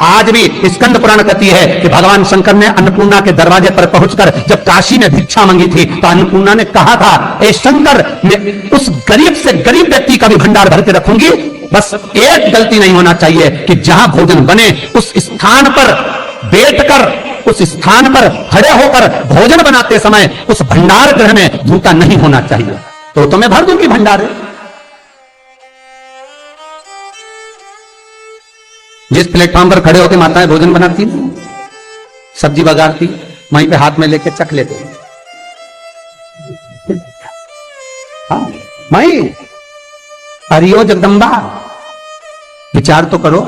आज भी स्कंद पुराण कहती है कि भगवान शंकर ने अन्नपूर्णा के दरवाजे पर पहुंचकर जब काशी में भिक्षा मांगी थी तो अन्नपूर्णा ने कहा था, ए शंकर, मैं उस गरीब से गरीब व्यक्ति का भी भंडार भर के रखूंगी, बस एक गलती नहीं होना चाहिए कि जहां भोजन बने उस स्थान पर बैठकर, उस स्थान पर खड़े होकर भोजन बनाते समय उस भंडार गृह में जूता नहीं होना चाहिए। तो मैं भर दूंगी भंडार। जिस प्लेटफॉर्म पर खड़े होकर माताएं भोजन बनाती, सब्जी बघारती, वहीं पे हाथ में लेके चख लेते। हाँ माई, हरियो जगदम्बा, विचार तो करो।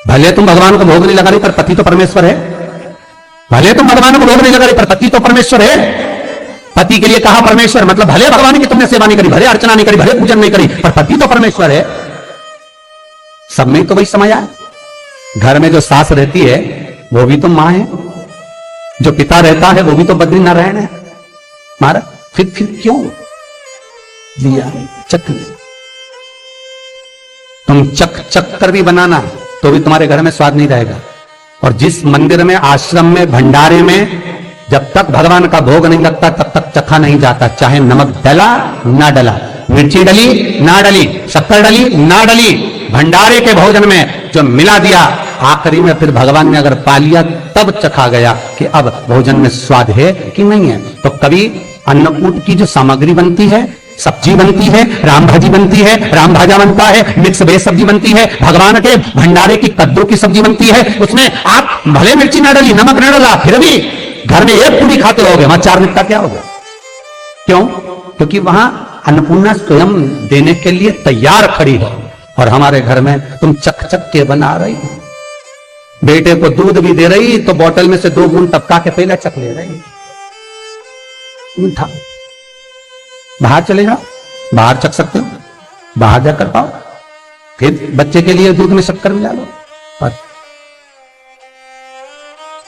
भले तुम भगवान को भोग नहीं लगा रही पर पति तो परमेश्वर है। भले तुम भगवान को भोग नहीं लगा रही पर पति तो परमेश्वर है। पति के लिए कहा परमेश्वर, मतलब भले भगवान की तुमने सेवा नहीं करी, भले अर्चना नहीं करी, भले पूजन नहीं करी, पर पति तो परमेश्वर है। सब में तो वही समझ आए। घर में जो सास रहती है वो भी तो मां है, जो पिता रहता है वो भी तो बद्रीनारायण है। मारा फिर क्यों लिया? चक तुम चक कर भी बनाना तो भी तुम्हारे घर में स्वाद नहीं रहेगा। और जिस मंदिर में, आश्रम में, भंडारे में जब तक भगवान का भोग नहीं लगता तब तक चखा नहीं जाता, चाहे नमक डला ना डला, मिर्ची डली ना डली, शक्कर डली ना डली, भंडारे के भोजन में जो मिला दिया, आखिरी में फिर भगवान ने अगर पा लिया तब चखा गया कि अब भोजन में स्वाद है कि नहीं है। तो कभी अन्नकूट की जो सामग्री बनती है, सब्जी बनती है, राम भाजी बनती है, राम भाजा बनता है, मिक्स वेज सब्जी बनती है, भगवान के भंडारे की कद्दू की सब्जी बनती है, उसमें आप भले मिर्ची ना डली, नमक ना डला, फिर भी घर में एक पूरी खाते रहोगे, वहां चार निपटा क्या होगा? क्यों? क्योंकि वहां अन्नपूर्णा स्वयं देने के लिए तैयार खड़ी है। और हमारे घर में तुम चक के बना रही, बेटे को दूध भी दे रही तो बोतल में से 2 बूंद टपका के पहले चख ले रही। मीठा बाहर चले जाओ, बाहर चख सकते हो, बाहर जाकर पाओ, फिर बच्चे के लिए दूध में शक्कर मिला लो। और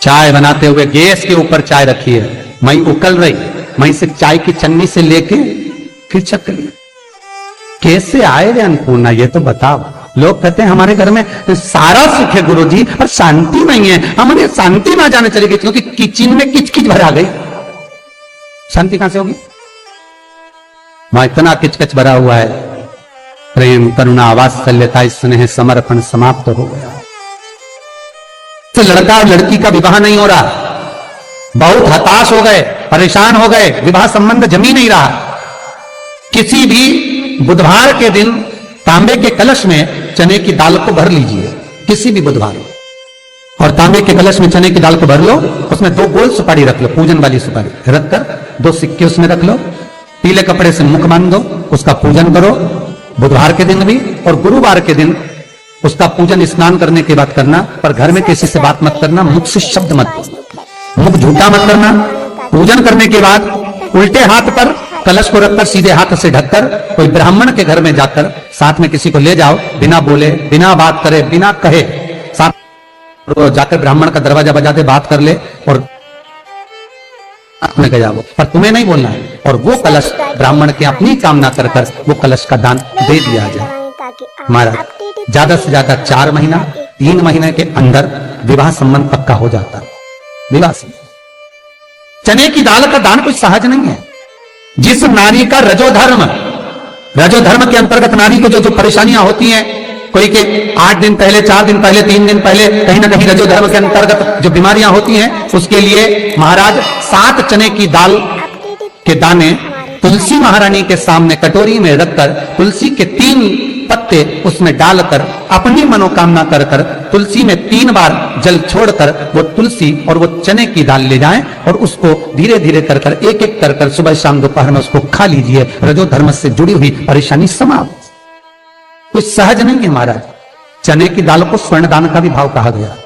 चाय बनाते हुए गैस के ऊपर चाय रखी है, मई उकल रही, मई से चाय की छन्नी से लेके फिर चख ली। कैसे आए रे अन्नपूर्णा, ये तो बताओ। लोग कहते हैं हमारे घर में सारा सुख है गुरुजी, पर शांति नहीं है। हमारे शांति ना जाने चली गई क्योंकि किचन में किचकिच भरा गई। शांति कहां से होगी? वहां इतना किचकिच भरा हुआ है, प्रेम, करुणा, वात्सल्यता, स्नेह, समर्पण समाप्त हो गया। तो लड़का और लड़की का विवाह नहीं हो रहा, बहुत हताश हो गए, परेशान हो गए, विवाह संबंध जमी नहीं रहा। किसी भी बुधवार के दिन तांबे के कलश में चने की दाल को भर लीजिए, किसी भी बुधवार, और तांबे के कलश में चने की दाल को भर लो, उसमें 2 गोल सुपारी रख लो, पूजन वाली सुपारी रखकर 2 सिक्के उसमें रख लो, पीले कपड़े से मुख बांध दो, उसका पूजन करो बुधवार के दिन भी, और गुरुवार के दिन उसका पूजन स्नान करने के बाद करना। पर घर में किसी से बात मत करना, मुख से शब्द मत, मुख झूठा मत करना। पूजन करने के बाद उल्टे हाथ पर कलश को रखकर सीधे हाथ से ढककर कोई ब्राह्मण के घर में जाकर साथ में किसी को ले जाओ, बिना बोले, बिना बात करे, बिना कहे, साथ जाकर ब्राह्मण का दरवाजा बजा दे, बात कर ले और में गया वो, पर तुम्हें नहीं बोलना है। और वो कलश ब्राह्मण की अपनी कामना कर वो कलश का दान दे दिया जाए। महाराज ज्यादा से ज्यादा 4 महीना 3 महीने के अंदर विवाह संबंध पक्का हो जाता। विवाह से चने की दाल का दान कुछ सहज नहीं है। जिस नारी का रजोधर्म के अंतर्गत नारी को जो परेशानियां होती हैं, कोई के 8 दिन पहले, 4 दिन पहले, 3 दिन पहले कहीं ना कहीं रजोधर्म के अंतर्गत जो बीमारियां होती हैं, उसके लिए महाराज 7 चने की दाल के दाने तुलसी महारानी के सामने कटोरी में रखकर तुलसी के 3 पत्ते उसमें डालकर अपनी मनोकामना कर कर तुलसी में 3 बार जल छोड़कर वो तुलसी और वो चने की दाल ले जाएं और उसको धीरे धीरे कर कर एक एक कर कर सुबह शाम दोपहर में उसको खा लीजिए। रजोधर्म से जुड़ी हुई परेशानी समाप्त। कुछ सहज नहीं है महाराज। चने की दाल को स्वर्ण दान का भी भाव कहा गया।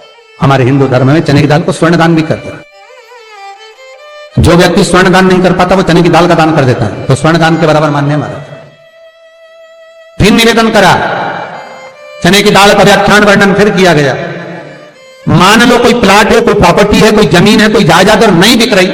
हमारे हिंदू धर्म में चने की दाल को स्वर्ण दान भी करते हैं। जो व्यक्ति स्वर्ण दान नहीं कर पाता वो चने की दाल का दान कर देता है, तो स्वर्ण दान के बराबर मान्य है महाराज। फिर निवेदन करा, चने की दाल का व्याख्यान वर्णन फिर किया गया। मान लो कोई प्लाट है, कोई प्रॉपर्टी है, कोई जमीन है, कोई जायदाद और नहीं बिक रही,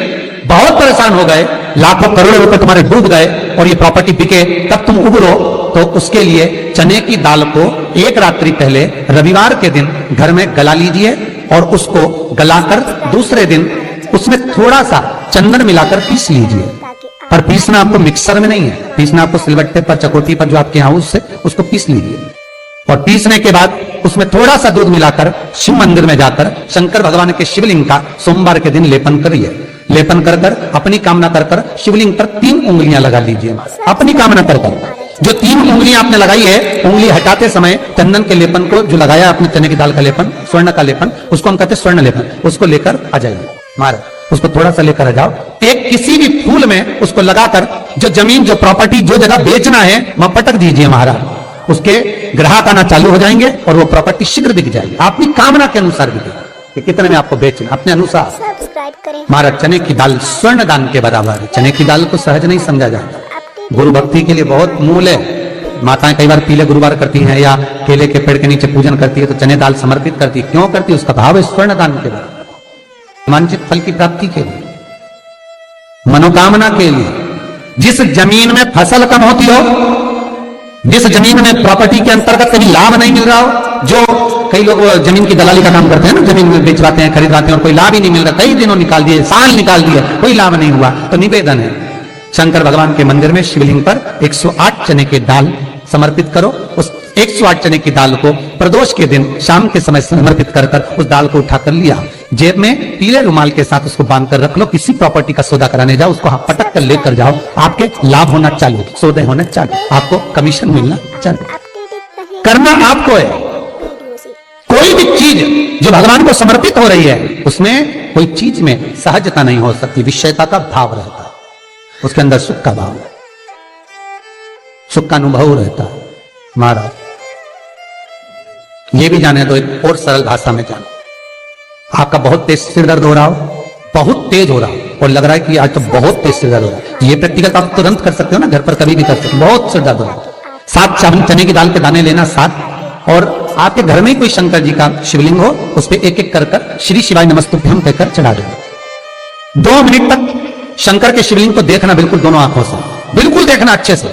बहुत परेशान हो गए, लाखों करोड़ों रुपए तुम्हारे डूब गए और ये प्रॉपर्टी बिके, तब तुम उबरो, तो उसके लिए चने की दाल को एक रात्रि पहले रविवार के दिन घर में गला लीजिए और उसको गलाकर दूसरे दिन उसमें थोड़ा सा चंदन मिलाकर पीस लीजिए। पर पीसना आपको मिक्सर में नहीं है, पीसना आपको सिलबट्टे पर, चकोटी पर, जो आपके यहाँ उससे उसको पीस लीजिए। और पीसने के बाद उसमें थोड़ा सा दूध मिलाकर शिव मंदिर में जाकर शंकर भगवान के शिवलिंग का सोमवार के दिन लेपन करिए। लेपन कर कर अपनी कामना कर कर शिवलिंग पर 3 उंगलियां लगा लीजिए। अपनी कामना कर कर जो 3 उंगलियां आपने लगाई है, उंगली हटाते समय चंदन के लेपन को जो लगाया आपने, चने की दाल का लेपन, स्वर्ण का लेपन, उसको हम कहते हैं स्वर्ण लेपन, उसको लेकर आ जाइए। महाराज उसको थोड़ा सा लेकर आ जाओ, एक किसी भी फूल में उसको लगाकर जो जमीन, जो प्रॉपर्टी, जो जगह बेचना है वहां पटक दीजिए महाराज। उसके ग्राहक आना चालू हो जाएंगे और वो प्रॉपर्टी शीघ्र बिक जाएगी, अपनी कामना के अनुसार बिकेगी कि कितने में आपको बेचना, अपने अनुसार। सब्सक्राइब करें। महाराज चने की दाल स्वर्ण दान के बराबर है। चने की दाल को सहज नहीं समझा जाता, गुरु भक्ति के लिए बहुत मूल है। माताएं कई बार पीले गुरुवार करती हैं या केले के पेड़ के नीचे पूजन करती है तो चने दाल समर्पित करती है। क्यों करती है? उसका भाव है स्वर्ण दान के बराबर, वांछित फल की प्राप्ति के लिए, मनोकामना के लिए। जिस जमीन में फसल कम होती हो, जिस जमीन में प्रॉपर्टी के अंतर्गत कभी लाभ नहीं मिल रहा हो, जो कई लोग जमीन की दलाली का काम करते हैं ना, जमीन में बेचवाते हैं, खरीदवाते हैं और कोई लाभ ही नहीं मिल रहा, कई दिनों निकाल दिए, साल निकाल दिए, कोई लाभ नहीं हुआ, तो निवेदन है शंकर भगवान के मंदिर में शिवलिंग पर 108 चने की दाल समर्पित करो। उस 108 चने की दाल को प्रदोष के दिन शाम के समय समर्पित कर कर उस दाल को उठाकर लिया, जेब में पीले रुमाल के साथ उसको बांध कर रख लो। किसी प्रॉपर्टी का सौदा कराने जाओ, उसको पटक कर लेकर जाओ, आपके लाभ होना चालू, सौदे होने चालू, आपको कमीशन मिलना चालू। करना आपको है। कोई भी चीज जो भगवान को समर्पित हो रही है उसमें कोई चीज में सहजता नहीं हो सकती, विषयता का भाव रहता है, उसके अंदर सुख का भाव, सुख का अनुभव रहता है। महाराज ये भी जाने दो, एक और सरल भाषा में जानो। आपका बहुत तेज सिर दर्द हो रहा हो, बहुत तेज हो रहा हो और लग रहा है कि आज तो बहुत तेज सिर दर्द हो रहा है, ये प्रैक्टिकल आप तुरंत कर सकते हो ना, घर पर कभी भी कर सकते हो। बहुत सिर दर्द हो रहा है, 7 चने की दाल के दाने लेना 7, और आपके घर में ही कोई शंकर जी का शिवलिंग हो, उस पर एक एक कर कर श्री शिवाय नमस्तुभ्यम कहकर चढ़ा दो। 2 मिनट तक शंकर के शिवलिंग को देखना, बिल्कुल दोनों आंखों से, बिल्कुल देखना अच्छे से,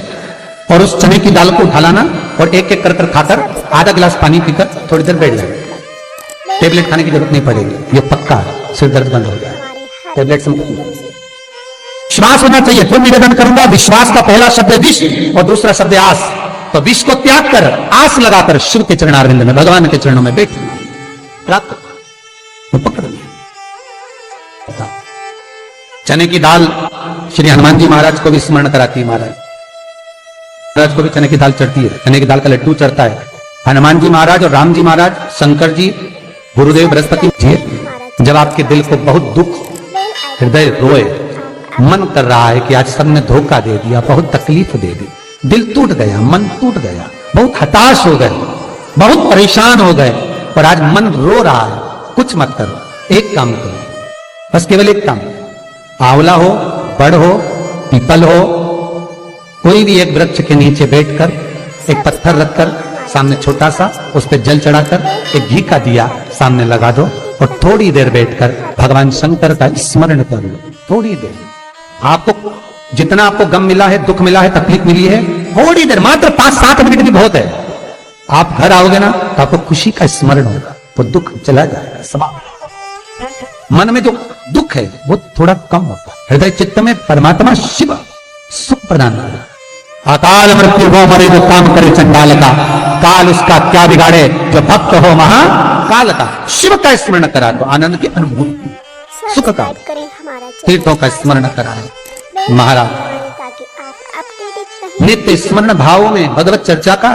और उस चने की दाल को उठा लाना और एक एक कर कर खाकर आधा गिलास पानी पीकर थोड़ी देर बैठ जाए। टेबलेट खाने की जरूरत नहीं पड़ेगी, ये पक्का है, सिर दर्द बंद हो जाए। टेबलेट से विश्वास होना चाहिए। फिर निवेदन करूंगा, विश्वास का पहला शब्द है विष और दूसरा शब्द है आस। तो विष को त्याग कर आस लगाकर शिव के चरणारविंद में, भगवान के चरणों में बैठ प्राप्त तो पकड़ लिया। चने की दाल श्री हनुमान जी महाराज को भी स्मरण कराती है। महाराज को भी चने की दाल चढ़ती है, चने की दाल का लड्डू चढ़ता है। हनुमान जी महाराज और राम जी महाराज, शंकर जी, गुरुदेव बृहस्पति जी, जब आपके दिल को बहुत दुख, हृदय रोए, मन कर रहा है कि आज सबने धोखा दे दिया, बहुत तकलीफ दे दी, दिल टूट गया, मन टूट गया, बहुत हताश हो गए, बहुत परेशान हो गए और आज मन रो रहा है, कुछ मत करो, एक काम करो, बस केवल एक काम, आंवला हो, बड़ हो, पीपल हो, कोई भी एक वृक्ष के नीचे बैठकर एक पत्थर रखकर सामने छोटा सा, उस पर जल चढ़ाकर एक घी का दिया सामने लगा दो और थोड़ी देर बैठकर भगवान शंकर का स्मरण कर लो। थोड़ी देर, आपको जितना आपको गम मिला है, दुख मिला है, तकलीफ मिली है, थोड़ी देर, मात्र 5-7 मिनट भी बहुत है। आप घर आओगे ना तो आपको खुशी का स्मरण होगा, वो दुख चला जाएगा, समाप्त। मन में जो दुख है वो थोड़ा कम होता है, हृदय चित्त में परमात्मा शिव सुख प्रदान करेगा। अकाल मृत्यु हो मरे जो काम करे चंडाल का, काल उसका क्या बिगाड़े जो भक्त हो महाकाल का। शिव का स्मरण करा तो आनंद की अनुभूति, सुख का, तीर्थों का स्मरण कराए महाराज। नित्य स्मरण भाव में भगवत चर्चा का।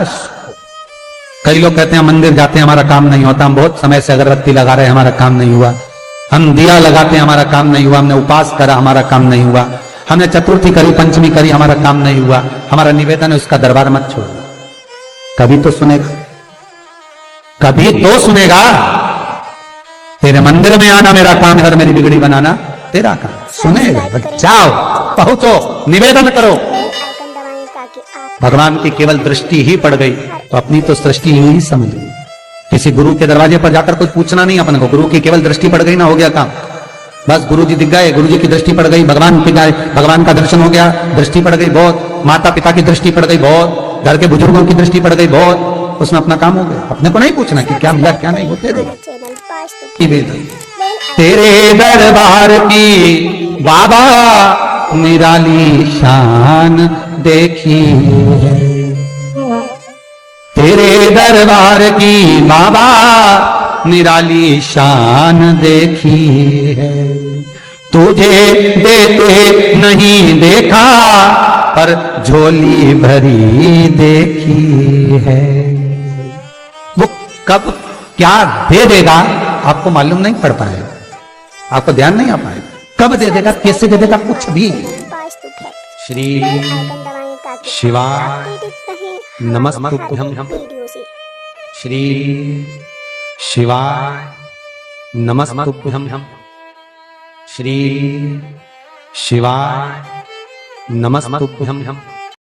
कई लोग कहते हैं मंदिर जाते हैं हमारा काम नहीं होता, हम बहुत समय से अगरबत्ती लगा रहे हैं हमारा काम नहीं हुआ, हम दिया लगाते हैं हमारा काम नहीं हुआ, हमने उपास करा हमारा काम नहीं हुआ, हमने चतुर्थी करी, पंचमी करी, हमारा काम नहीं हुआ। हमारा निवेदन है उसका दरबार मत छोड़ो, कभी तो सुनेगा, कभी तो सुनेगा। तेरे मंदिर में आना मेरा काम है और मेरी बिगड़ी बनाना तेरा काम, सुनेगा। जाओ, पहुंचो, निवेदन करो। भगवान की केवल दृष्टि ही पड़ गई तो अपनी तो सृष्टि ही समझ ली। किसी गुरु के दरवाजे पर जाकर कुछ पूछना नहीं अपने को, गुरु की केवल दृष्टि पड़ गई ना, हो गया काम। बस गुरु जी दिख गए, गुरु जी की दृष्टि पड़ गई, भगवान पे गए, भगवान का दर्शन हो गया, दृष्टि पड़ गई बहुत, माता पिता की दृष्टि पड़ गई बहुत, घर के बुजुर्गों की दृष्टि पड़ गई बहुत, उसमें अपना काम हो गया। अपने को नहीं पूछना कि क्या मिला क्या नहीं, वो तेरे तेरे दरबार की बाबा निराली शान देखी है, तेरे दरबार की बाबा निराली शान देखी है। तुझे देते नहीं देखा पर झोली भरी देखी है। वो कब क्या दे देगा आपको मालूम नहीं पड़ पाएगा, आपको ध्यान नहीं आ पाएगा, कब दे देगा, कैसे दे देगा, कुछ भी। श्री शिवाय नमस्तुभ्यं, श्री शिवाय नमस्तुभ्यं, श्री शिवाय नमस्तुभ्यं।